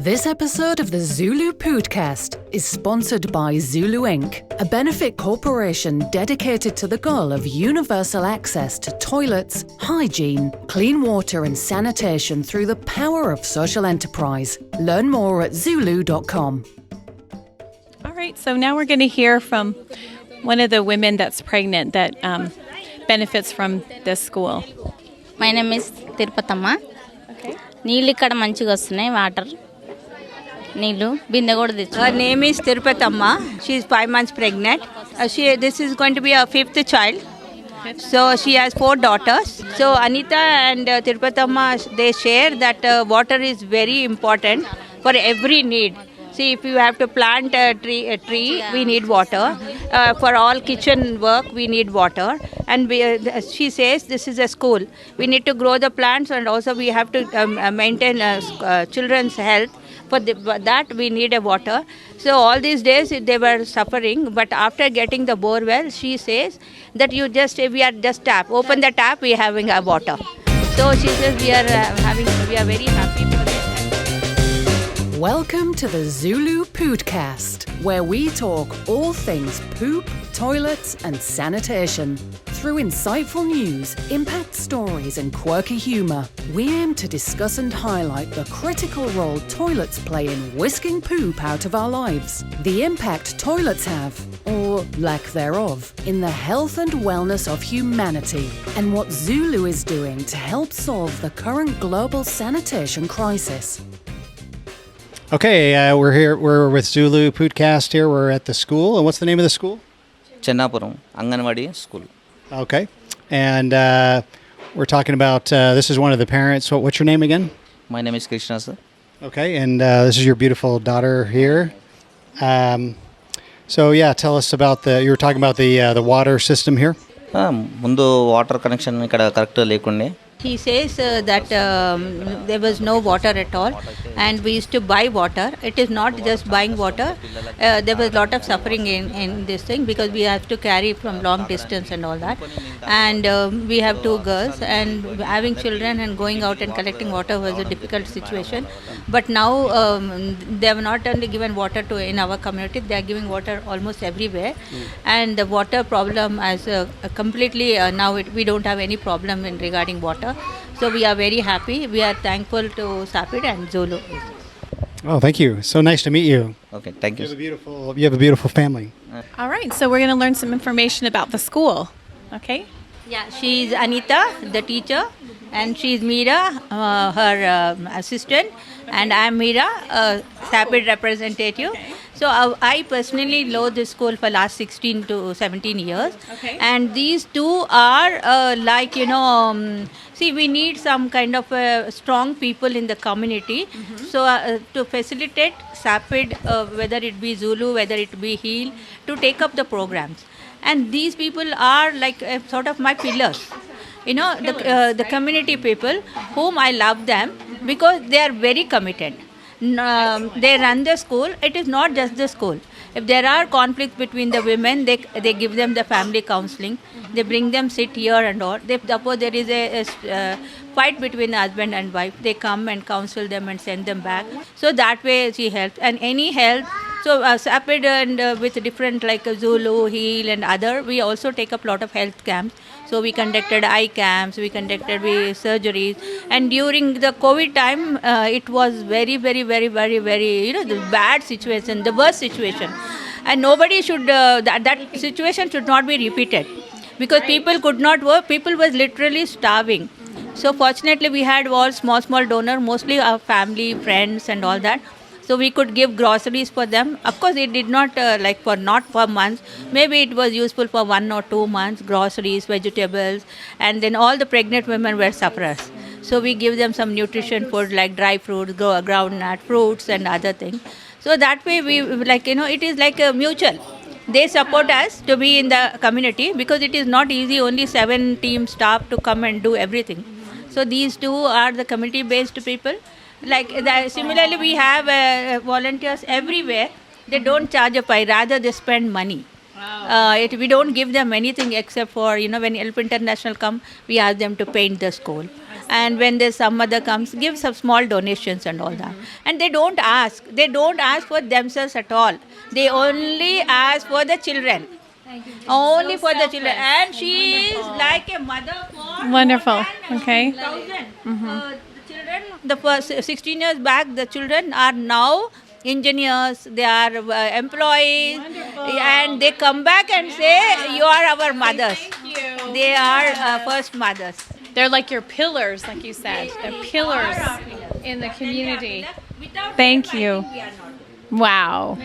This episode of the ZuLoo Poodcast is sponsored by ZuLoo Inc., a benefit corporation dedicated to the goal of universal access to toilets, hygiene, clean water and sanitation through the power of social enterprise. Learn more at ZuLoo.com. All right, so now we're going to hear from one of the women that's pregnant that benefits from this school. My name is Tirupatama. Okay. నీళ్ళు ఇక్కడ మంచిగా వస్తున్నాయి water నీళ్ళు బిందె కూడా తెచ్చు. Her name is Tirupatama. She is 5 months pregnant. This is going to be her 5th child. So she has 4 daughters. So Anita and Tirupatama, they share that water is very important for every need. See, if you have to plant a tree, we need water. For all kitchen work, we need water. And she says this is a school. We need to grow the plants, and also we have to maintain children's health. For that, we need a water. So all these days they were suffering, but after getting the bore well, she says that we are just tap. Open the tap, we are having a water. So she says we are very happy for this. Welcome to the ZuLoo Poodcast, where we talk all things poop, toilets and sanitation. Through insightful news, impact stories and quirky humour, we aim to discuss and highlight the critical role toilets play in whisking poop out of our lives, the impact toilets have, or lack thereof, in the health and wellness of humanity, and what ZuLoo is doing to help solve the current global sanitation crisis. Okay, we're here. We're with ZuLoo Poodcast here. We're at the school. And what's the name of the school? Chennapuram, Anganwadi School. Okay. And we're talking about, this is one of the parents. What's your name again? My name is Krishna, sir. Okay, and this is your beautiful daughter here. So yeah, tell us about you were talking about the water system here. ముందు water connection ఇక్కడ correct లేకుండే. He says that there was no water at all, and we used to buy water. It is not just buying water. There was a lot of suffering in this thing because we have to carry from long distance and all that. And we have 2 girls, and having children and going out and collecting water was a difficult situation. But now they have not only given water in our community, they are giving water almost everywhere. And the water problem has completely, now we don't have any problem regarding water. So we are very happy. We are thankful to Sapid and ZuLoo. Oh, thank you. So nice to meet you. Okay, thank you. You have a beautiful family. All right, so we're going to learn some information about the school. Okay? Yeah, she is Anita, the teacher, and she is Meera, her assistant, and I am Meera, Sapid representative. So I personally know this school for last 16 to 17 years. Okay. And these two are see, we need some kind of strong people in the community. So to facilitate Sapid, whether it be ZuLoo, whether it be HEAL, to take up the programs. And these people are like sort of my pillars. The community people whom I love them because they are very committed. They run the school. It is not just the school. If there are conflicts between the women, they give them the family counseling. They bring them sit here and all. Suppose there is a fight between husband and wife, they come and counsel them and send them back. So that way she helps. And any help. So Sapid and with different like ZuLoo, HEAL and other, we also take up a lot of health camps. So we conducted eye camps, we conducted surgeries. And during the COVID time, it was very, very, very, very, very, the bad situation, the worst situation. And nobody should, that situation should not be repeated. Because people could not work, people was literally starving. So fortunately we had all small donors, mostly our family, friends and all that. So we could give groceries for them. Of course, it did not not for months. Maybe it was useful for 1 or 2 months, groceries, vegetables. And then all the pregnant women were sufferers. So we give them some nutrition food like dry fruits, groundnut, fruits and other things. So that way we it is like a mutual. They support us to be in the community because it is not easy, only 7 team staff to come and do everything. So these two are the community-based people. Similarly, we have volunteers everywhere. They don't charge a pie, rather they spend money. Wow. We don't give them anything except for, when Help International come, we ask them to paint the school. And when there's some mother comes, give some small donations and all that. And they don't ask. They don't ask for themselves at all. They only ask for the children. Only for the children. And she is like a mother for Wonderful. more than Okay. 1,000. The children, the first 16 years back, the children are now engineers, they are employees, and they come back and say, you are our mothers. They are first mothers. They're like your pillars, like you said. They're pillars in the community. Without Thank them, I you. think we are not. Wow.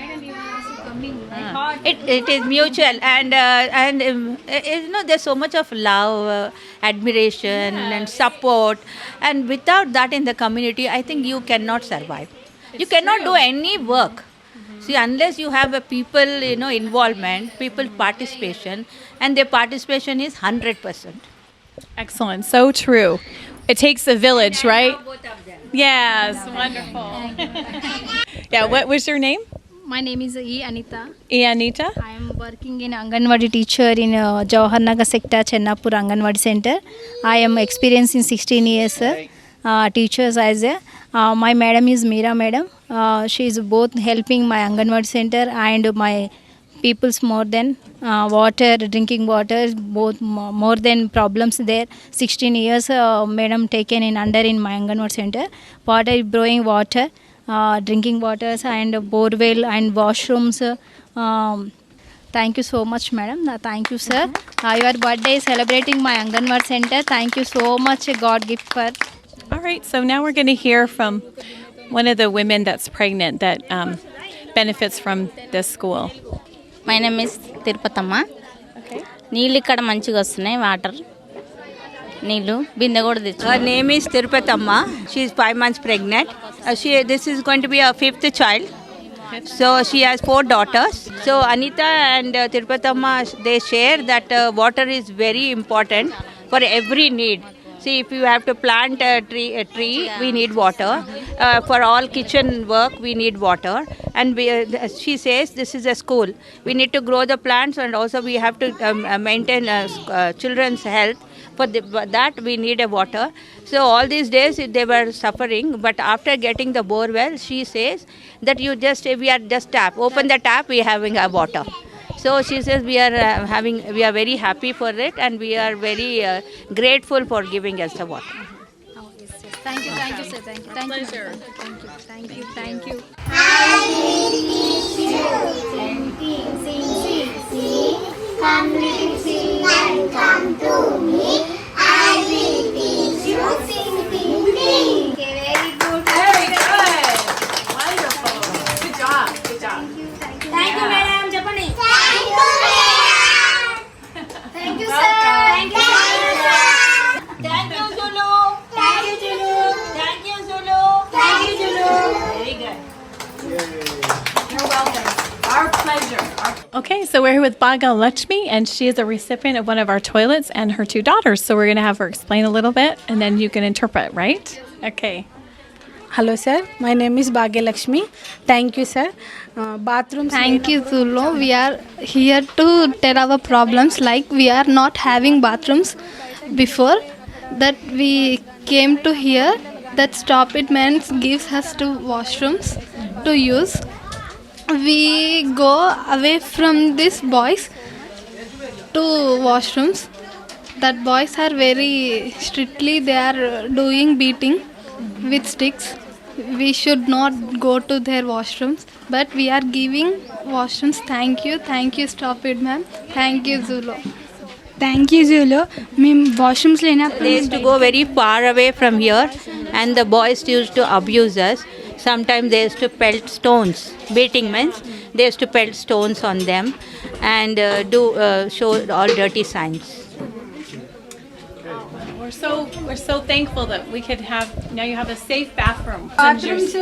It is mutual, and there's so much of love, admiration, and support, and without that in the community, I think you cannot survive. You cannot do any work. See, unless you have a people, involvement, people participation, and their participation is 100%. Excellent. So true. It takes a village, right? Both of them. Yes. Wonderful. Yeah. What was your name? My name is E. Anita. Anita. I am working in Anganwadi teacher in Jawahar Nagar sector, Chennapur Anganwadi center. I am experienced in 16 years, teachers as a. My madam is Meera madam. She is both helping my Anganwadi center and my people's more than water, drinking water, both more than problems there. 16 years madam taken in under in my Anganwadi center. Water, growing water. Drinking waters and borewell and washrooms. Thank you so much, madam. Thank you, sir. Your birthday is celebrating my Anganwadi center. Thank you so much, God gift for. All right. So now we're going to hear from one of the women that's pregnant that benefits from this school. My name is Tirupatamma. నీళ్ళు ఇక్కడ మంచిగా వస్తున్నాయి, water నీళ్ళు బిందె కూడా తెచ్చు. Her name is Tirupathamma. She is 5 months pregnant. This is going to be her 5th child. So she has 4 daughters. So Anita and Tirupathamma, they share that water is very important for every need. See, if you have to plant a tree, we need water. For all kitchen work, we need water. And she says this is a school. We need to grow the plants, and also we have to maintain children's health. For that, we need a water. So all these days they were suffering, but after getting the bore well, she says that we are just tap. Open the tap, we are having a water. So she says we are very happy for it, and we are very grateful for giving us the water. Thank you, sir. Thank you. Pleasure. Thank you. Thank you. Come little sing and come to me. I will teach you sing, sing, sing. Okay, very good. Very good. Wonderful. Good job. Good job. Thank you, madam. Japani. Thank you, madam. Thank you, sir. Thank you, sir. Thank you, ZuLoo. Thank you, ZuLoo. Thank you, ZuLoo. Thank you, ZuLoo. Very good. You're welcome. Our pleasure. Okay, so we're here with Bhaga Lakshmi, and she is a recipient of one of our toilets and her 2 daughters. So we're going to have her explain a little bit, and then you can interpret, right? Okay. Hello, sir. My name is Bhagya Lakshmi. Thank you, sir. Bathrooms. Thank you, ZuLoo. We are here to tell our problems, like we are not having bathrooms before that we came to here. That Stop It Man gives us 2 washrooms to use. We go away from these boys to washrooms. That boys are very strictly, they are doing beating with sticks. We should not go to their washrooms, but we are giving washrooms. Thank you, Stop It Man. Thank you, ZuLoo. Thank you, ZuLoo. మేము washrooms They లేనప్పుడు used to go very far away from here, and the boys used to abuse us. Sometimes they used to pelt stones. Beating means they used to pelt stones on them and show all dirty signs. We're so thankful that we could have now. You have a safe bathroom. Bathrooms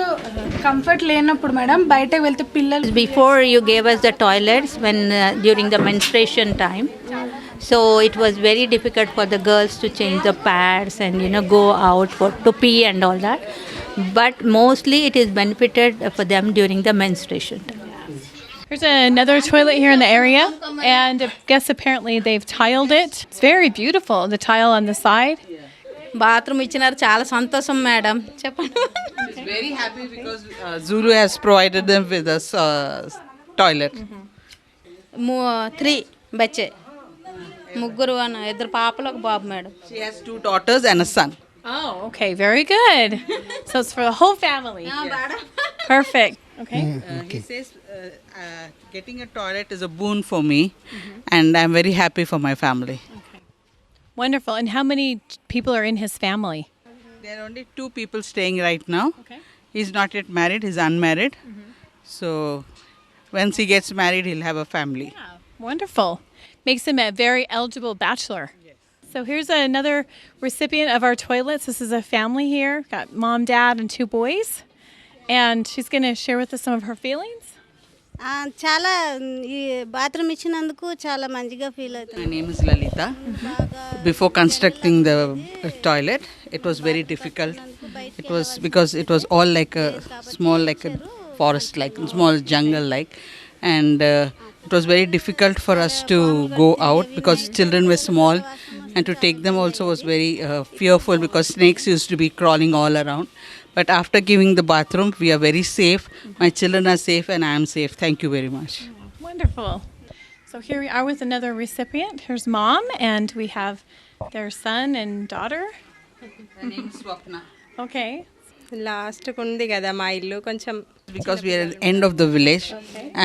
comfort లేనప్పుడు madam బయటకు వెళ్తే పిల్లలు Before you gave us the toilets when during the menstruation time, so it was very difficult for the girls to change the pads and go out to pee and all that. But mostly it is benefited for them during the menstruation time. There's another toilet here in the area, and I guess apparently they've tiled it. It's very beautiful, the tile on the side. Bathroom ఇచ్చినారు చాలా సంతోషం madam చెప్పండి Very happy because ZuLoo has provided them with a toilet. 3 బచ్చే ముగ్గురు ఇద్దరు పాపలు ఒక బాబు madam She has 2 daughters and a son. Oh, okay, very good. So it's for the whole family. Perfect. Okay. He says getting a toilet is a boon for me, and I'm very happy for my family. Wonderful. And how many people are in his family? There are only 2 people staying right now. Okay. He's not yet married, he's unmarried. So once he gets married, he'll have a family. Yeah, wonderful. Makes him a very eligible bachelor. Yes. So here's another recipient of our toilets. This is a family here. Got mom, dad, and 2 boys. And she's going to share with us some of her feelings. చాలా ఈ bathroom ఇచ్చినందుకు చాలా మంచిగా feel అవుతుంది My name is Lalita. Before constructing the toilet, it was very difficult. It was because it was all like a small, like a forest, like small jungle, like, and it was very difficult for us to go out because children were small, and to take them also was very fearful because snakes used to be crawling all around. But after giving the bathroom, we are very safe. My children are safe and I am safe. Thank you very much. Wonderful. So here we are with another recipient. Here's mom, and we have their son and daughter. Her name is Swapna. Okay. లాస్ట్కి ఉంది కదా మా ఇల్లు కొంచెం Because we are at the end of the village,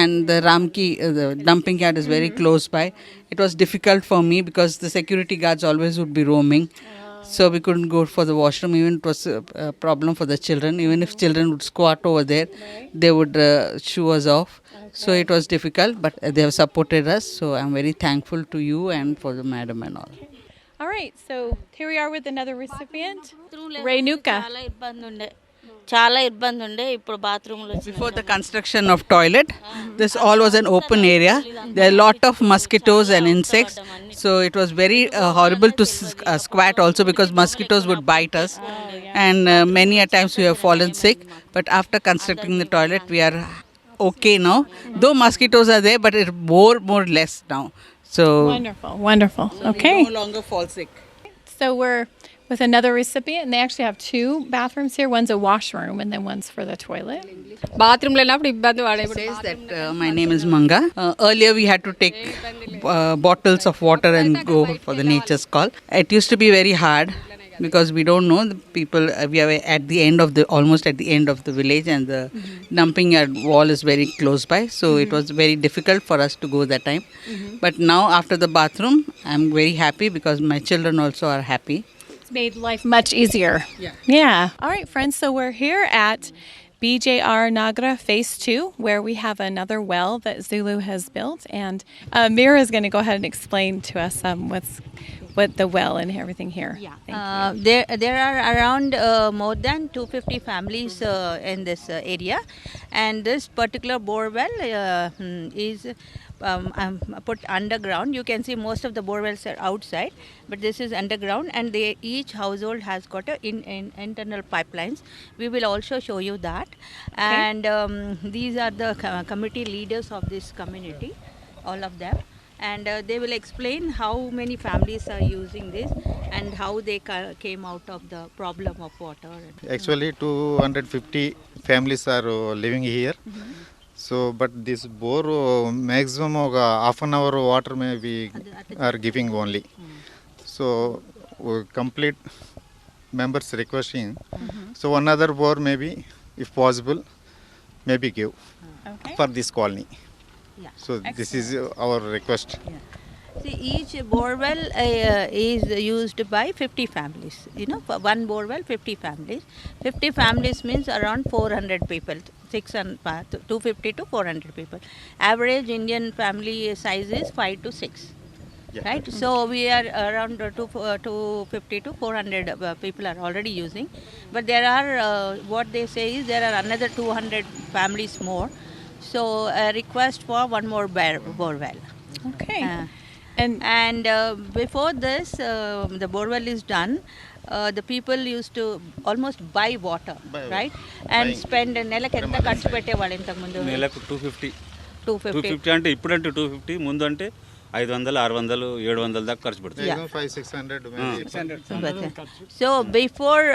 and the Ramki, the dumping yard is very close by. It was difficult for me because the security guards always would be roaming. So we couldn't go for the washroom. Even it was a problem for the children. Even if children would squat over there, they would shoo us off. So it was difficult, but they have supported us. So I'm very thankful to you and for the madam and all. All right. So here we are with another recipient, Renuka. చాలా ఇబ్బంది ఉండే ఇప్పుడు బాత్రూమ్లో Before the construction of toilet, this all was an open area. There are a lot of mosquitoes and insects. So it was very horrible to squat also because mosquitoes would bite us. And many a times we have fallen sick. But after constructing the toilet, we are okay now. Though mosquitoes are there, but it's more less now. So Wonderful. Wonderful. Okay. we no longer fall sick. So we're with another recipient, and they actually have 2 bathrooms here. One's a washroom, and then one's for the toilet. బాత్రూమ్లో వెళ్ళినప్పుడు ఇబ్బంది పడే Says that my name is Manga. Earlier we had to take bottles of water and go for the nature's call. It used to be very hard because we don't know the people. We are at the end of the almost at the end of the village, and the dumping yard wall is very close by. So it was very difficult for us to go that time. But now after the bathroom, I'm very happy because my children also are happy. It's made life much easier. Yeah. All right, friends. So we're here at BJR Nagra Phase 2, where we have another well that ZuLoo has built. And Mira is going to go ahead and explain to us what the well and everything here. There are around more than 250 families in this area, and this particular bore well is put underground. You can see most of the bore wells are outside, but this is underground, and each household has got internal pipelines. We will also show you that. And these are the committee leaders of this community, all of them. And they will explain how many families are using this and how they came out of the problem of water. Actually 250 families are living here. So but this bore maximum of half an hour water may we are giving only. So complete members requesting. So another bore maybe if possible maybe give for this colony. So this is our request. See, each bore well is used by 50 families. You know, for one bore well, 50 families. 50 families means around 400 people. 250 to 400 people. Average Indian family size is 5 to 6. Right? So we are around 250 to 400 people are already using. But there are, what they say is there are another 200 families more. So a request for one more bore well. Okay. And before this, the bore well is done. The people used to almost buy water, right? And spend నెలకు ఎంత ఖర్చు పెట్టేవాళ్ళు ఇంతకు ముందు? నెలకు 250 250 అంటే ఇప్పుడంటే 250 ముందు అంటే 500 600 700 దాకా ఖర్చు పడుతుంది. 500-600. So before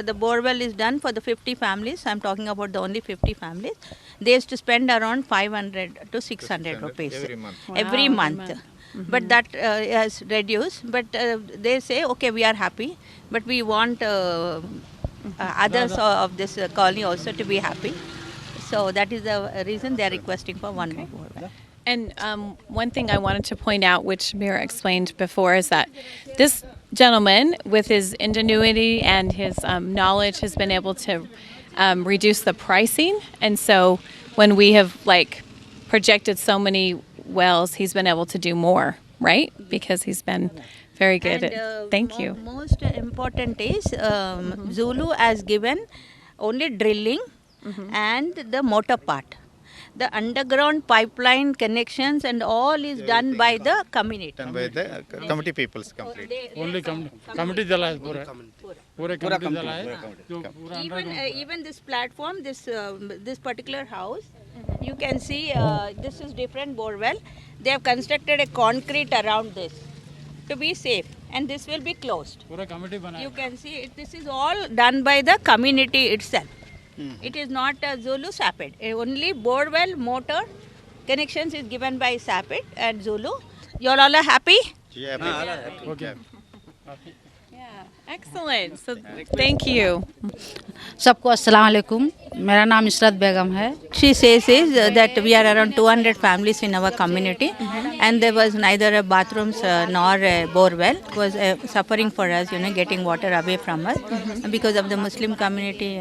the borewell is done for the 50 families, I'm talking about the only 50 families, they used to spend around 500 to 600 rupees every month. But that has reduced. But they say, okay, we are happy, but we want others of this colony also to be happy. So that is the reason they are requesting for one more borewell. And one thing I wanted to point out, which Mira explained before, is that this gentleman, with his ingenuity and his knowledge, has been able to reduce the pricing. And so when we have projected so many wells, he's been able to do more, right? Because he's been very good at. Thank you. Most important is ZuLoo has given only drilling and the motor part. The underground pipeline connections and all is done by the community. Done by the committee peoples completely. Only committee jala hai pura. Pura committee jala hai. Even this platform, this particular house, you can see this is different borewell. They have constructed a concrete around this to be safe, and this will be closed. Pura committee banaya. You can see this is all done by the community itself. It is not ZuLoo SAPID. Only borewell motor connections is given by SAPID and ZuLoo. You all are happy? Yeah, Okay. Excellent. So thank you. सबको अस्सलाम वालेकुम. मेरा नाम इशरत बेगम है. She says is that we are around 200 families in our community, and there was neither a bathrooms nor a borewell. It was suffering for us, getting water away from us because of the Muslim community.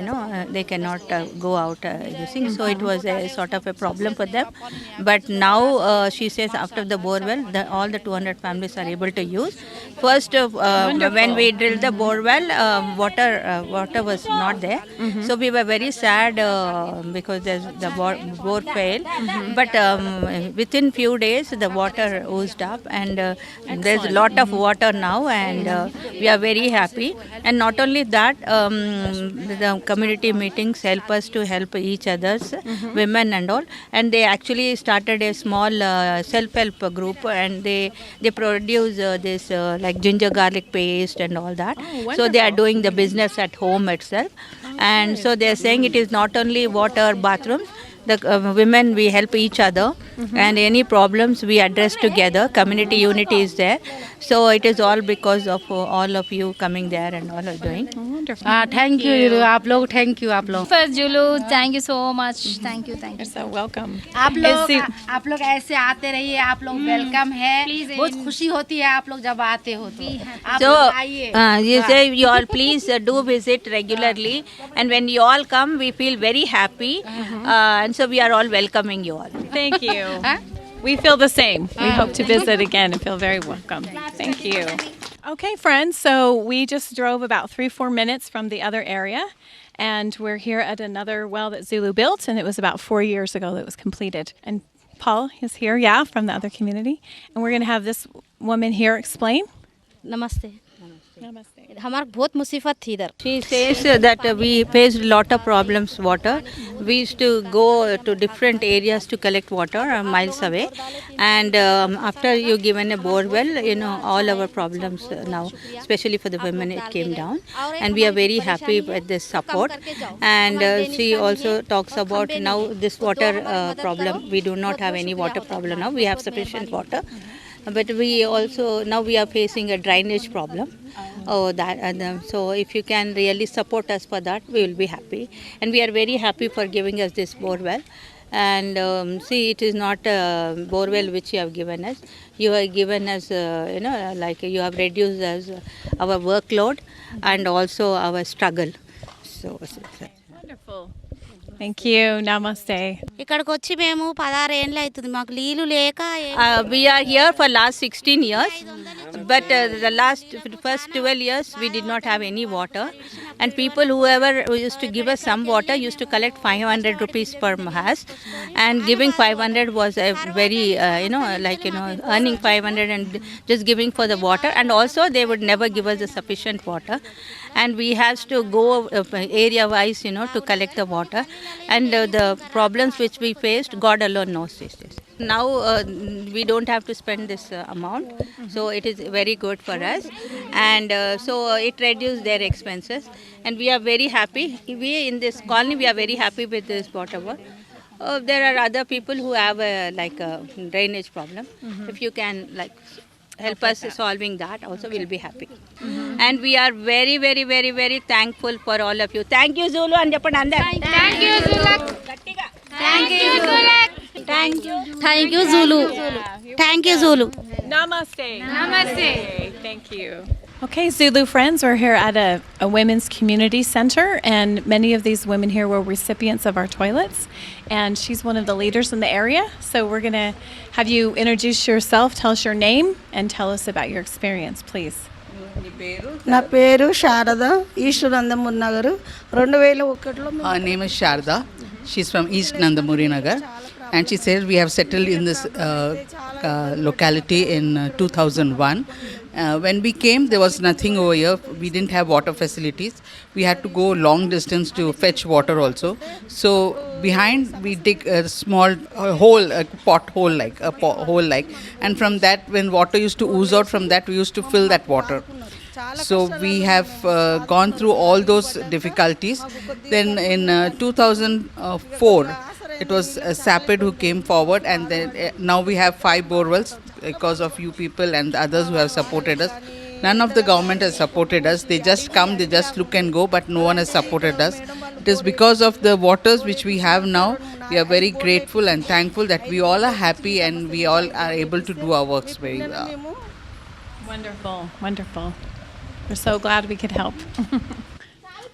They cannot go out using, so it was a sort of a problem for them. But now she says after the borewell, all the 200 families are able to use. First, when we drilled the borewell, water was not there, so we were very sad because the bore failed. But within few days, the water oozed up, and there's a lot of water now, and we are very happy. And not only that, the community meetings help us to help each others, women and all. And they actually started a small self-help group, and they produce this like ginger garlic paste and all that. So they are doing the business at home itself. And so they are saying it is not only water, bathrooms, the women, we help each other, and any problems we address together. Community unity is there. So it is all because of all of you coming there and all are doing. Wonderful. Thank you आप लोग. Thank you आप लोग. First ZuLoo, thank you so much. Thank you. You're so welcome. आप लोग ऐसे आते रहिए. आप लोग वेलकम है. बहुत खुशी होती है आप लोग जब आते हो तो. So you say you all please do visit regularly, and when you all come, we feel very happy, and so we are all welcoming you all. Thank you. We feel the same. We hope to visit again and feel very welcome. Thank you. Okay, friends, so we just drove about 3-4 minutes from the other area, and we're here at another well that ZuLoo built, and it was about 4 years ago that it was completed. And Paul is here, from the other community, and we're going to have this woman here explain. नमस्ते. Namaste. हमारा बहुत मुसीबत थी इधर. She says that we faced a lot of problems water. We used to go to different areas to collect water miles away, and after you given a borewell, all our problems now, especially for the women, it came down, and we are very happy with this support. And she also talks about now this water problem. We do not have any water problem now. We have sufficient water. But we also now we are facing a drainage problem. So if you can really support us for that, we will be happy. And we are very happy for giving us this borewell. And see, it is not a borewell which you have given us. You have given us, you have reduced us our workload and also our struggle. So Wonderful. Thank you. Namaste. ఇక్కడికి వచ్చి మేము 16 ఏళ్ళు అవుతుంది మాకు నీళ్లు లేక. We are here for last 16 years, but the first 12 years we did not have any water, and people whoever used to give us some water used to collect 500 rupees per house, and giving 500 was a very earning 500 and just giving for the water, and also they would never give us the sufficient water, and we have to go area wise to collect the water, and the problems which we faced, God alone knows this. Now we don't have to spend this amount, so it is very good for us, and it reduces their expenses, and we are very happy. We in this colony, we are very happy with this whatever. There are other people who have a drainage problem. If you can help us solving that, also we'll be happy. And we are very, very, very, very thankful for all of you. Thank you, ZuLoo. And Thank you, ZuLoo. Thank you, ZuLoo. Thank you, ZuLoo. Thank you, ZuLoo. Namaste. Namaste. Thank you. Okay, ZuLoo friends, we're here at a women's community center, and many of these women here were recipients of our toilets, and she's one of the leaders in the area. So we're going to have you introduce yourself, tell us your name, and tell us about your experience, please. నా పేరు Sharada east Nandamuri Nagar 2001లో Her name is Sharda. She's from East Nandamuri Nagar, and she says we have settled in this locality in 2001. When we came, there was nothing over here. We didn't have water facilities. We had to go long distance to fetch water also. So behind we dig a small hole, a pothole like, and from that, when water used to ooze out from that, we used to fill that water. So we have gone through all those difficulties. Then in 2004, it was SAPID who came forward, and then now we have 5 borewells because of you people and others who have supported us. None of the government has supported us. They just come, they just look and go, but no one has supported us. It is because of the waters which we have now. We are very grateful and thankful that we all are happy and we all are able to do our works very well. Wonderful, wonderful. We're so glad we could help.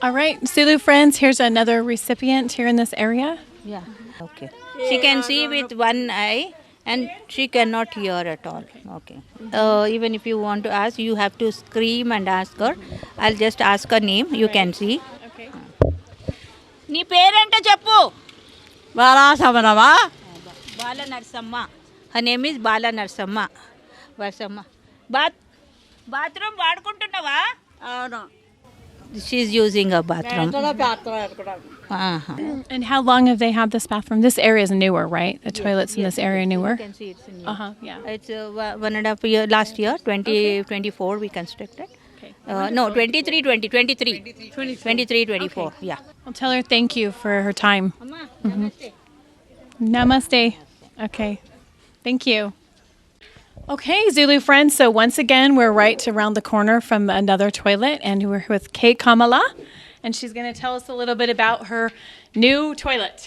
All right, ZuLoo friends, here's another recipient here in this area. Yeah. Okay. She can see with one eye, and she cannot hear at all. Okay. Even if you want to ask, you have to scream and ask her. I'll just ask her name. You can see. Okay. నీ పేరేంటో చెప్పు. బాలాసమనమా Bala Narasamma. Her name is Bala Narasamma. వర్సమ్మ. Bathroom వాడుకుంటున్నావా? అవును She's using a bathroom. And how long have they had this bathroom? This area is newer, right? The toilets in this area newer? You can see it's new. Yeah. It's 1.5 year, last year, 2024 we constructed. Okay. No, 23, 24, yeah. I'll tell her thank you for her time. Namaste. Okay. Thank you. Okay, ZuLoo friends, so once again, we're right around the corner from another toilet, and we're with Kate Kamala, and she's going to tell us a little bit about her new toilet.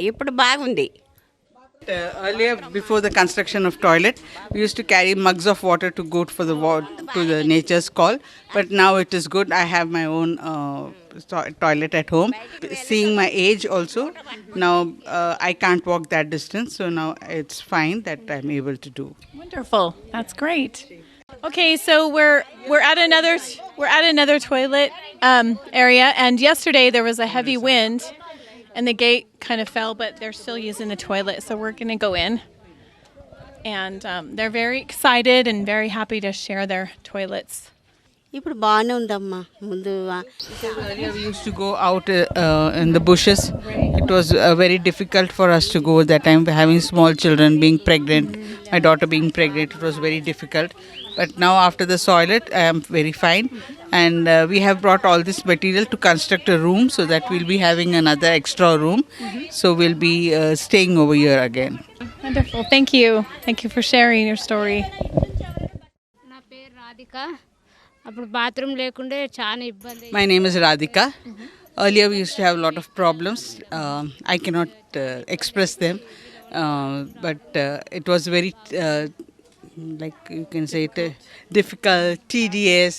ఇప్పుడు బాగుంది. Earlier, before the construction of toilet, we used to carry mugs of water to go for to the nature's call. But now it is good. I have my own toilet at home. Seeing my age also, now I can't walk that distance. So now it's fine that I'm able to do. Wonderful. That's great. Okay, so we're at another toilet area, and yesterday there was a heavy wind. And the gate kind of fell, but they're still using the toilet, so we're going to go in. And they're very excited and very happy to share their toilets. ఇప్పుడు బాగానే ఉందమ్మా ముందు Earlier we used to go out in the bushes. It was very difficult for us to go that time, having small children, being pregnant, my daughter being pregnant. It was very difficult. But now after the toilet, I am very fine. And we have brought all this material to construct a room so that we'll be having another extra room. So we'll be staying over here again. Wonderful. Thank you. Thank you for sharing your story. నా పేరు రాధిక అప్పుడు bathroom లేకుండే చాలా ఇబ్బంది. My name is Radhika. Earlier we used to have a lot of problems. I cannot express them. But it was very, like you can say it, difficult, tedious,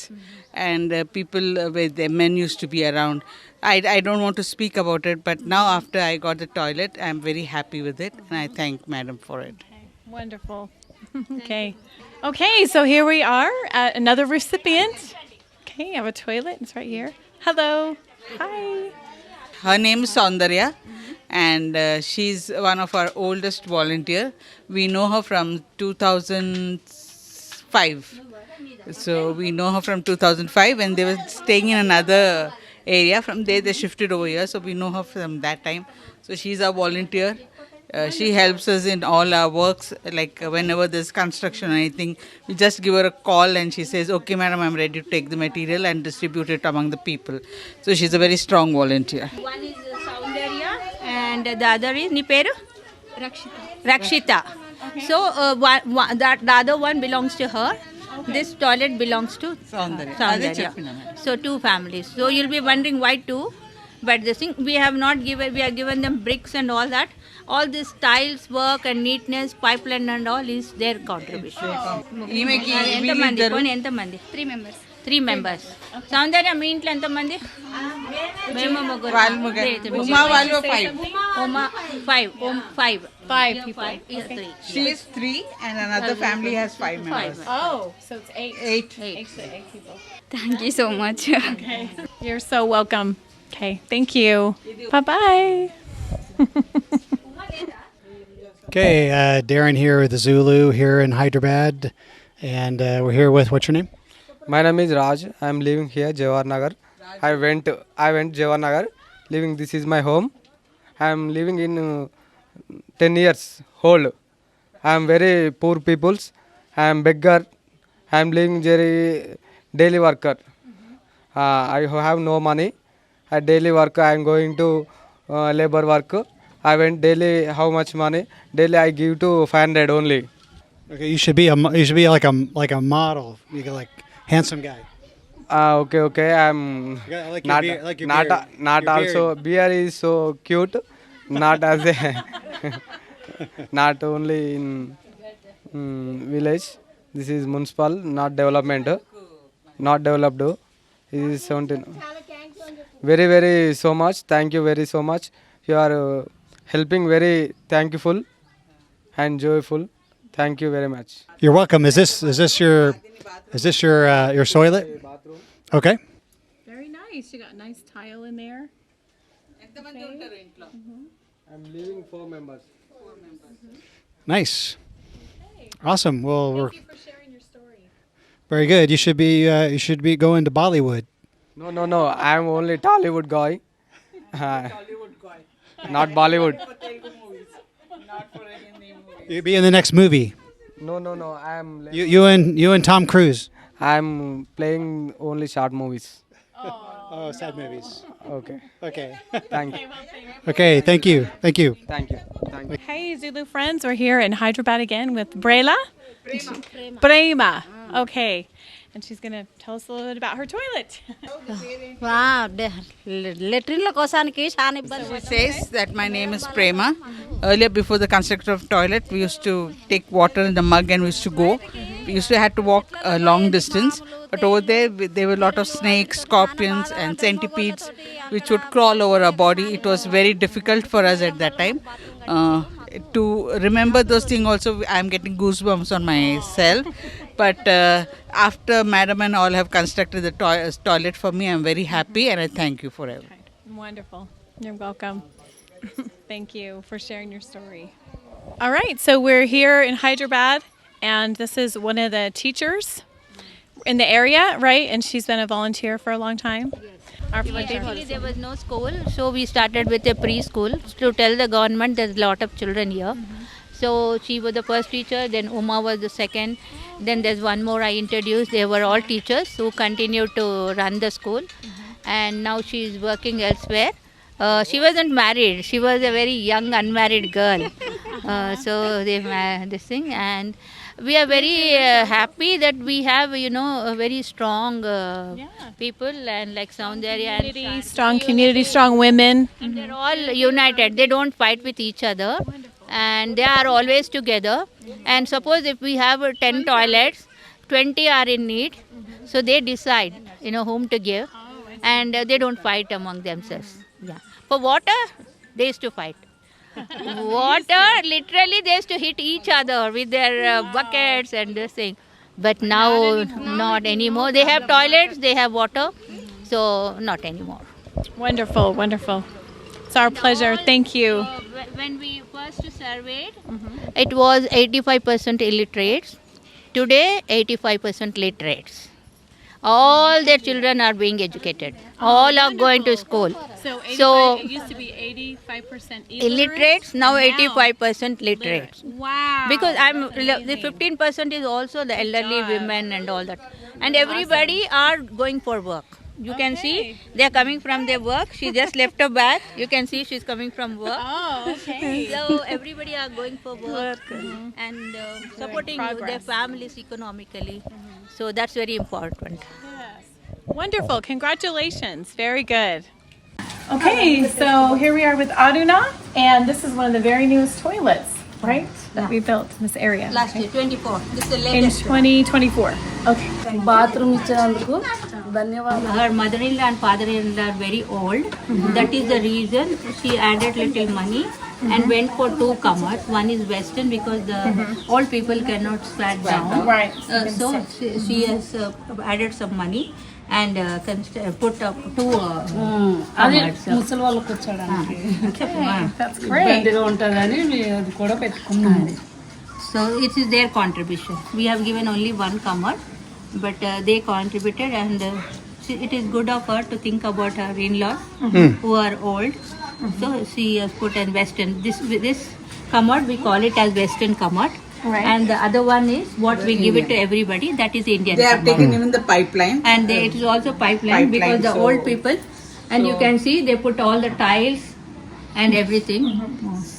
and people with their men used to be around. I don't want to speak about it, but now after I got the toilet, I'm very happy with it, and I thank Madam for it. Wonderful. Okay. Okay, so here we are at another recipient. Okay, I have a toilet. It's right here. Hello. Hi. Her name is Saundarya, and she's one of our oldest volunteer. We know her from 2005. So we know her from 2005 when they were staying in another area. From there they shifted over here, so we know her from that time. So she's a volunteer, She helps us in all our works, like whenever there's construction or anything, we just give her a call and she says, okay madam, I'm ready to take the material and distribute it among the people. So she's a very strong volunteer. One is Soundarya and the other is Niperu? Rakshita. So the other one belongs to her. This toilet belongs to Soundarya. So 2 families. So you'll be wondering why 2. But this thing we have given them bricks and all that. All this tiles work and neatness, pipeline and all is their contribution. ఎంతమంది 3 members. సౌందర్య మీ ఇంట్లో ఎంతమంది? మేము ముగ్గురు. ఉమా వాళ్ళు 5. Uma 5 people. Okay. She is 3 and another family has 5 members. Oh, so it's 8. 8 people. Thank you so much. Okay. You're so welcome. Okay, thank you. Bye-bye. Okay, Darren here with the ZuLoo here in Hyderabad, and we're here with, what's your name? My name is Raj. I am living here, Jawahar Nagar. I went Jawahar Nagar. This is my home. I am living in 10 years old. I am very poor peoples. I am beggar. I am living very daily worker. I have no money. I daily work. I am going to labor work. I went daily. How much money? Daily I give to 500 only. Okay, you should be like a model. You get like handsome guy. Okay. I'm like not your beard, like your not beard. not Your also. Beard is so cute. Not as a not only in village. This is municipal, not development. Not developed. It is 17. Very so much. Thank you very so much. You are helping very thankful and joyful. Thank you very much. You're welcome. Is this your toilet? Okay. Very nice. You got a nice tile in there. I'm leaving 4 members. Nice. Awesome. Well, Thank you for sharing your story. very good. You should be going to Bollywood. No. I'm only Tollywood guy. Not Bollywood. You'll be in the next movie. No. I'm You and Tom Cruise. I'm playing only short movies. Oh, sad movies. Okay. Thank you. Okay, thank you. Thank you. Hey, ZuLoo friends, we're here in Hyderabad again with Brela. Prema. Okay. And she's going to tell us a little bit about her toilet. She says that my name is Prema. Earlier, before the construction of toilet, we used to take water in the mug and we used to go. We used to have to walk a long distance. But over there were a lot of snakes, scorpions and centipedes which would crawl over our body. It was very difficult for us at that time. To remember those things also, I'm getting goosebumps on myself. But after madam and all have constructed the toilet for me, I'm very happy and I thank you forever. Wonderful. You're welcome. Thank you for sharing your story. All right, so we're here in Hyderabad, and this is one of the teachers in the area, right? And she's been a volunteer for a long time. Initially there was no school, so we started with a preschool to tell the government there's a lot of children here. So she was the first teacher, then Uma was the second, then there's one more I introduced. They were all teachers who continued to run the school, and now she is working elsewhere. She wasn't married, she was a very young unmarried girl. So they this thing, and we are very happy that we have a very strong people and like Soundarya and Strong community, strong women. and they're all united. They don't fight with each other and they are always together. And suppose if we have 10 toilets, 20 are in need, so they decide whom to give, and they don't fight among themselves. For water, they used to fight. Water, literally they used to hit each other with their buckets and this thing. But now not anymore. They have toilets, they have water, so not anymore. Wonderful. It's our pleasure. Thank you. When we first surveyed, it was 85% illiterates. Today, 85% literates. All their children are being educated. All are going to school. So it used to be 85% illiterates, now 85% literates. Wow. Because the 15% is also the elderly women and all that. And everybody are going for work. You can see they are coming from their work. She just left her bag. You can see she's coming from work. Oh, okay. So everybody are going for work and supporting their families economically. So that's very important. Yes. Wonderful. Congratulations. Very good. Okay, so here we are with Aruna, and this is one of the very newest toilets, right? That we built in this area. Last year, 24. This is the In latest. 2024. Okay. Bathroom ఇచ్చినందుకు ధన్యవాదాలు. Her mother-in-law and father-in-law are very old. That is the reason she added little money and went for 2 commodes. One is western because the old people cannot sat down. Right. So she has added some money and put up 2 అది commodes. ముసలి వాళ్ళు కూర్చోడానికి That's great. ఇబ్బందిగా ఉంటుందని అది కూడా పెట్టుకున్నాను. So it is their contribution. We have given only 1 commode, but they contributed, and it is good of her to think about her in-laws who are old. So she has put in western. This commode we call it as western commode. Right. And the other one is what we give it to everybody. That is Indian. They have commode. taken even the pipeline. And it is also pipeline because the so- old people, and you can see they put all the tiles and everything.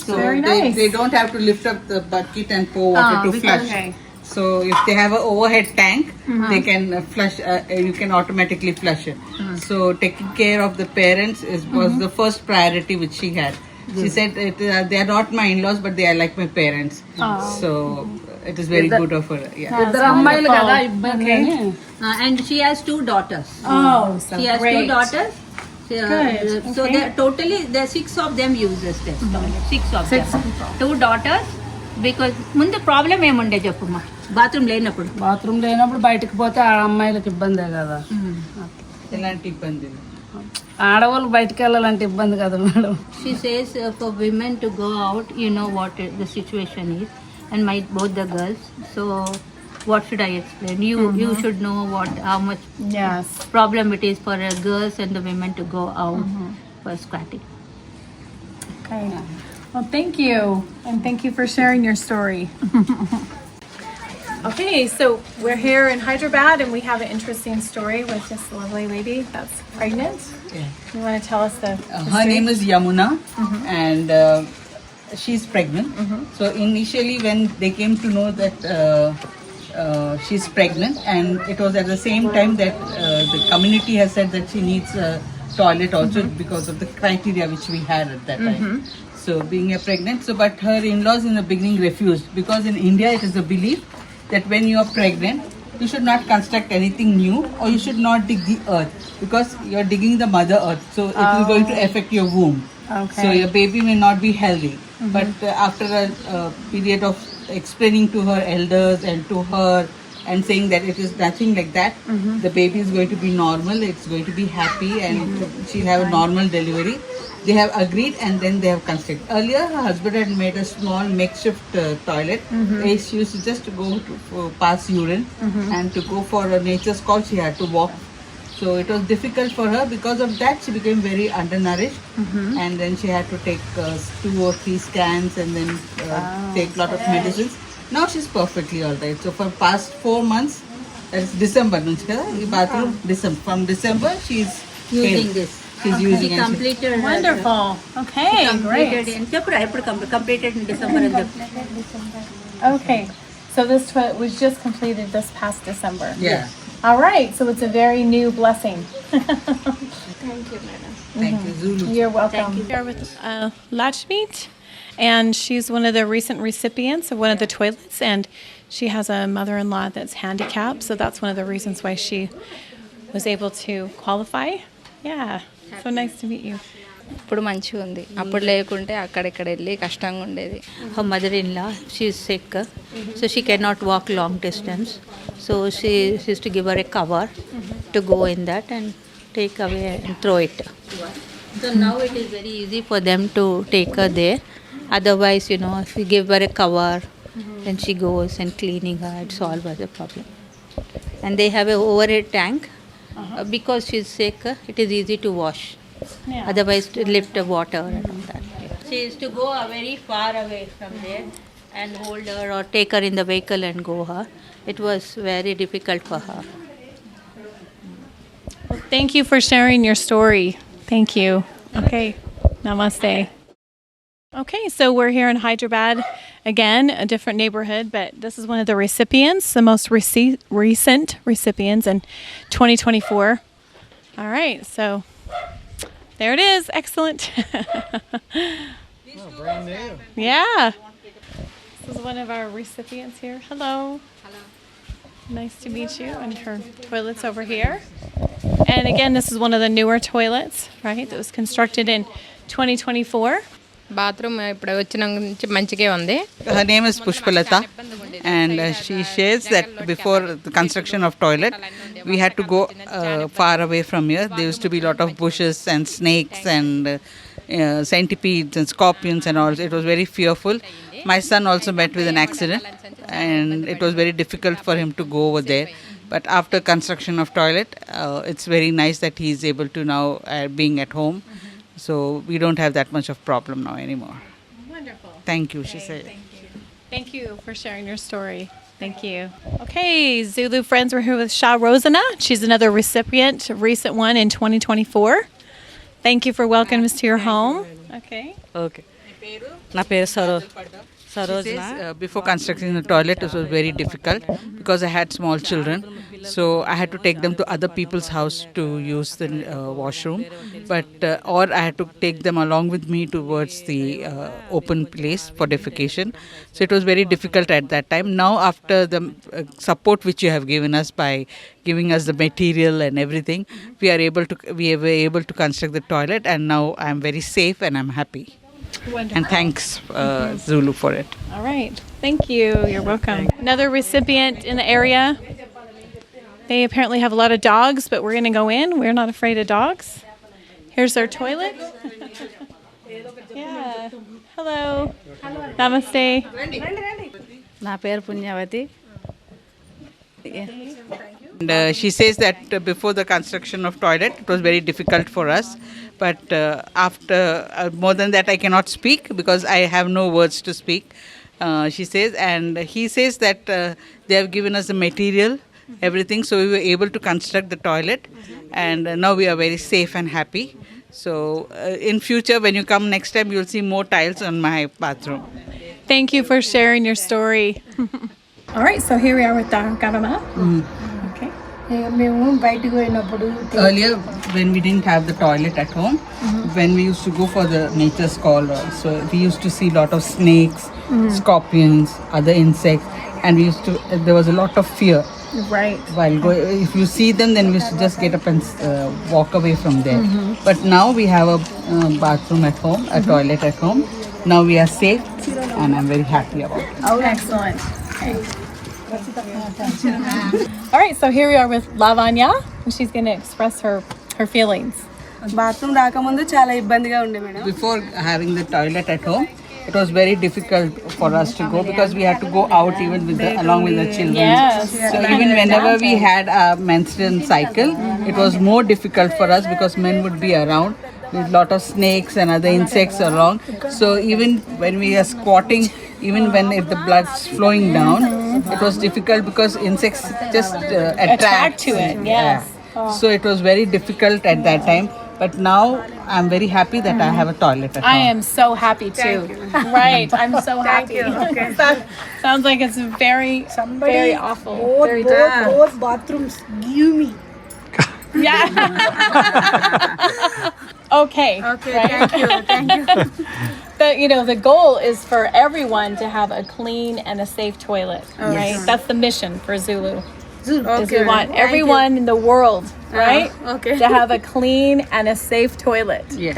So Very nice. They don't have to lift up the bucket and pour water to because- flush. So if they have an overhead tank, they can flush. You can automatically flush it. So taking care of the parents was the first priority which she had. She said they are not my in-laws, but they are like my parents. So it is very good of her. Yeah. ఇద్దరు అమ్మాయిలు కదా ఇబ్బంది అని. and she has 2 daughters. Oh, so She has great. 2 daughters. Good. So Okay. there are 6 of them uses this toilet. 6 of them. 2 daughters. Because ముందు problem ఏముండే చెప్పమ్మా bathroom లేనప్పుడు. Bathroom లేనప్పుడు బయటకు పోతే ఆ అమ్మాయిలకు ఇబ్బందే కదా. ఎలాంటి ఇబ్బంది లేదు. ఆడవాళ్ళు బయటకు వెళ్ళాలంటే ఇబ్బంది కదా madam. She says for women to go out, you know what the situation is, and both the girls. So what should I explain? You should know how much problem it is for girls and the women to go out for squatting. Okay. Well, thank you. And thank you for sharing your story. Okay, so we're here in Hyderabad and we have an interesting story with this lovely lady that's pregnant. Yeah. You want to tell us the Her history? name is Yamuna, and she's pregnant. So initially, when they came to know that she's pregnant, and it was at the same time that the community has said that she needs a toilet also because of the criteria which we had at that time. So being a pregnant, but her in-laws in the beginning refused, because in India it is a belief that when you are pregnant, you should not construct anything new, or you should not dig the earth, because you are digging the mother earth, so it is going to affect your womb. Okay. So your baby may not be healthy. But after a period of explaining to her elders and to her and saying that it is nothing like that, the baby is going to be normal, it's going to be happy, and she'll have a normal delivery. They have agreed, and then they have constructed. Earlier, her husband had made a small makeshift toilet. She used to just go to pass urine, and to go for a nature's call, she had to walk. So it was difficult for her. Because of that, she became very undernourished, and then she had to take 2 or 3 scans, and then take a lot of medicines. Now she's perfectly all right. So for past 4 months, that is December, bathroom December. From December, she's Using this. She's using it. Completed. Wonderful. Okay, great. Completed in December. Okay, so this was just completed this past December. Yeah. All right, so it's a very new blessing. Thank you, madam. Thank you, ZuLoo. You're welcome. Here with Lachmeet, and she's one of the recent recipients of one of the toilets, and she has a mother-in-law that's handicapped, so that's one of the reasons why she was able to qualify. Yeah, so nice to meet you. ఇప్పుడు మంచిగా ఉంది. అప్పుడు లేకుంటే అక్కడెక్కడ వెళ్ళి కష్టంగా ఉండేది. Her mother-in-law, she is sick, so she cannot walk long distance. So she used to give her a cover to go in that and take away and throw it. So now it is very easy for them to take her there. Otherwise, if you give her a cover, then she goes and cleaning her, it solves the problem. And they have a overhead tank Because she's sick, it is easy to wash. Yeah. Otherwise, to lift the water and all that. She used to go very far away from there and hold her or take her in the vehicle and go her. It was very difficult for her. Well, thank you for sharing your story. Thank you. Okay. Namaste. Okay, so we're here in Hyderabad again, a different neighborhood, but this is one of the recipients, the most recent recipients in 2024. All right, so there it is. Excellent. Brand new. Yeah. This is one of our recipients here. Hello. Hello. Nice to meet you. And her toilet's over here. And again, this is one of the newer toilets, right? That was constructed in 2024. Bathroom ఇప్పుడు వచ్చిన నుంచి మంచిగా ఉంది. Her name is Pushpalata, and she shares that before the construction of toilet, we had to go far away from here. There used to be a lot of bushes and snakes and centipedes and scorpions and all. It was very fearful. My son also met with an accident, and it was very difficult for him to go over there. But after construction of toilet, it's very nice that he is able to now being at home. So we don't have that much of problem now anymore. Wonderful. Thank you, she said. Thank you for sharing your story. Thank you. Okay, ZuLoo friends, we're here with Shah Rosana. She's another recipient, a recent one in 2024. Thank you for welcoming us to your home. Okay. Okay. Na peru She says, before constructing the toilet, it was very difficult because I had small children. So I had to take them to other people's house to use the washroom, or I had to take them along with me towards the open place for defecation. So it was very difficult at that time. Now, after the support which you have given us by giving us the material and everything, we were able to construct the toilet, and now I am very safe and I'm happy. Wonderful. And thanks, ZuLoo, for it. All right. Thank you. You're welcome. Another recipient in the area. They apparently have a lot of dogs, but we're going to go in. We're not afraid of dogs. Here's their toilet. Yeah. Hello. Namaste. నా పేరు పుణ్యవతి. And she says that before the construction of toilet, it was very difficult for us. But after more than that, I cannot speak because I have no words to speak. She says, and he says that they have given us the material, everything, so we were able to construct the toilet, and now we are very safe and happy. So in future, when you come next time, you'll see more tiles on my bathroom. Thank you for sharing your story. All right, so here we are with Garama. Okay. Earlier, when we didn't have the toilet at home, when we used to go for the nature's call, so we used to see a lot of snakes, scorpions, other insects, and there was a lot of fear. Right. If you see them, then we used to just get up and walk away from there. But now we have a bathroom at home, a toilet at home. Now we are safe, and I'm very happy about it. Oh, excellent. Okay. All right, so here we are with Lavanya, and she's going to express her feelings. Bathroom రాకముందు చాలా ఇబ్బందిగా ఉండే madam. Before having the toilet at home, it was very difficult for us to go because we had to go out even along with the children. Yes. So even whenever we had a menstrual cycle, it was more difficult for us because men would be around with a lot of snakes and other insects along. So even when we are squatting, even if the blood's flowing down, it was difficult because insects just attract to it. Yes. So it was very difficult at that time. But now I'm very happy that I have a toilet at home. I am so happy too. Right, I'm so happy. Okay. Sounds like it's very awful. Both bathrooms give me. Yeah. Okay. Right? Thank you. But the goal is for everyone to have a clean and a safe toilet, right? That's the mission for ZuLoo. Is we want everyone in the world, right, to have a clean and a safe toilet. Yes.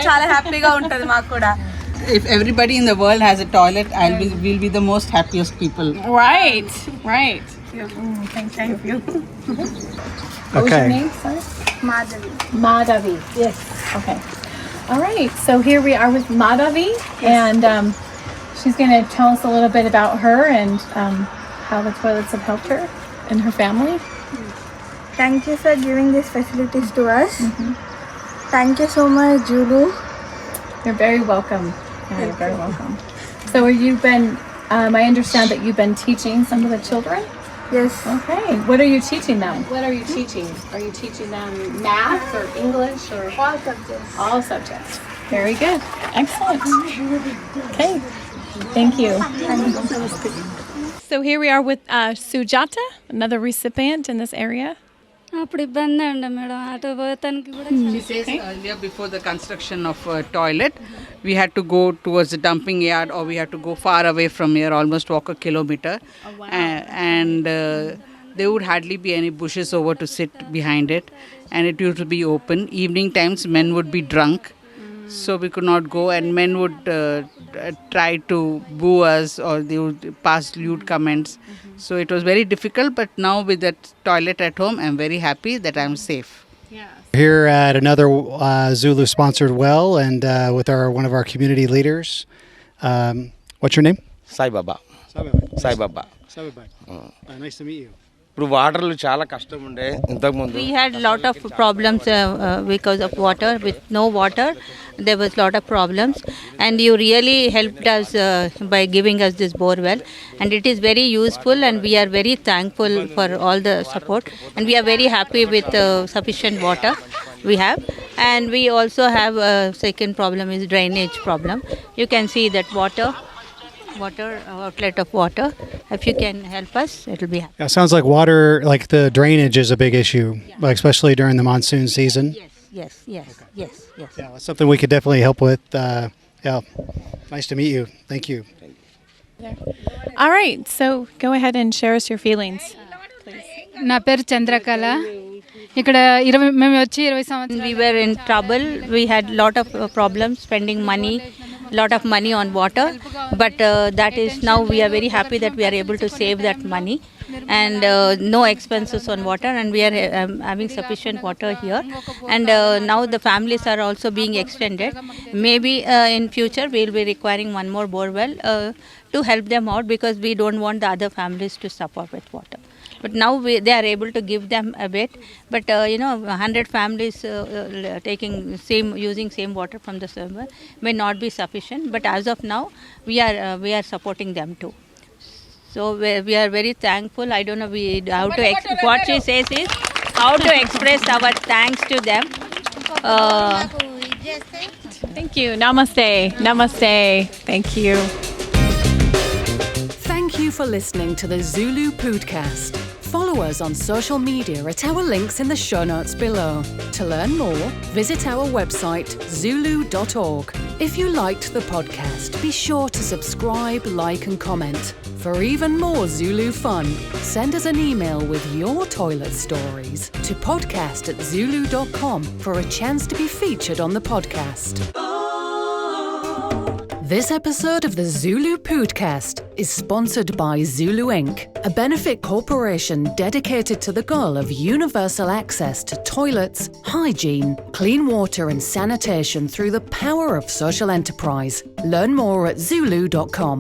చాలా హ్యాపీగా ఉంటది మాకు కూడా. If everybody in the world has a toilet, we'll be the most happiest people. Right. Thank you. What was your name, sorry? Madhavi. Yes. Okay. All right. So here we are with Madhavi, and she's going to tell us a little bit about her and how the toilets have helped her and her family. Thank you for giving these facilities to us. Thank you so much, ZuLoo. You're very welcome. Yeah, you're very welcome. So you've been, I understand that you've been teaching some of the children? Yes. Okay. What are you teaching them? What are you teaching? Are you teaching them math or English or? All subjects. All subjects. Very good. Excellent. Okay. Thank you. So here we are with Sujata, another recipient in this area. అప్పుడు ఇబ్బంది ఉండే madam అటు పోతానికి కూడా She says earlier before the construction of a toilet, we had to go towards the dumping yard or we had to go far away from here, almost walk a kilometer. And there would hardly be any bushes over to sit behind it. And it used to be open. Evening times, men would be drunk. So we could not go, and men would try to boo us or they would pass lewd comments. So it was very difficult, but now with that toilet at home, I'm very happy that I'm safe. Here at another ZuLoo sponsored well and with one of our community leaders. What's your name? Sai Baba. Sai Baba. Nice to meet you. ఇప్పుడు వాటర్లు చాలా కష్టం ఉండే ఇంతకుముందు. We had lot of problems because of water. With no water, there was lot of problems, and you really helped us by giving us this bore well, and it is very useful, and we are very thankful for all the support, and we are very happy with sufficient water we have. And we also have a second problem is drainage problem. You can see that water outlet of water. If you can help us, it will be happy. Yeah, sounds like water, like the drainage is a big issue, like especially during the monsoon season. Yes. Yeah, that's something we could definitely help with. Yeah, nice to meet you. Thank you. All right. So go ahead and share us your feelings. నా పేరు చంద్రకళ ఇక్కడ మేము వచ్చి 20 సంవత్సరాలు We were in trouble. We had lot of problems spending lot of money on water, but that is now we are very happy that we are able to save that money, and no expenses on water, and we are having sufficient water here, and now the families are also being extended. Maybe in future we will be requiring one more bore well to help them out, because we don't want the other families to suffer with water. But now they are able to give them a bit. But 100 families using same water from the server may not be sufficient. But as of now, we are supporting them too. So we are very thankful. I don't know what she says is how to express our thanks to them. Thank you. Namaste. Namaste. Thank you. Thank you for listening to the ZuLoo Poodcast. Follow us on social media at our links in the show notes below. To learn more, visit our website ZuLoo.org. If you liked the podcast, be sure to subscribe, like and comment. For even more ZuLoo fun, send us an email with your toilet stories to podcast@zuloo.com for a chance to be featured on the podcast. This episode of the ZuLoo Poodcast is sponsored by ZuLoo Inc., a benefit corporation dedicated to the goal of universal access to toilets, hygiene, clean water and sanitation through the power of social enterprise. Learn more at ZuLoo.com.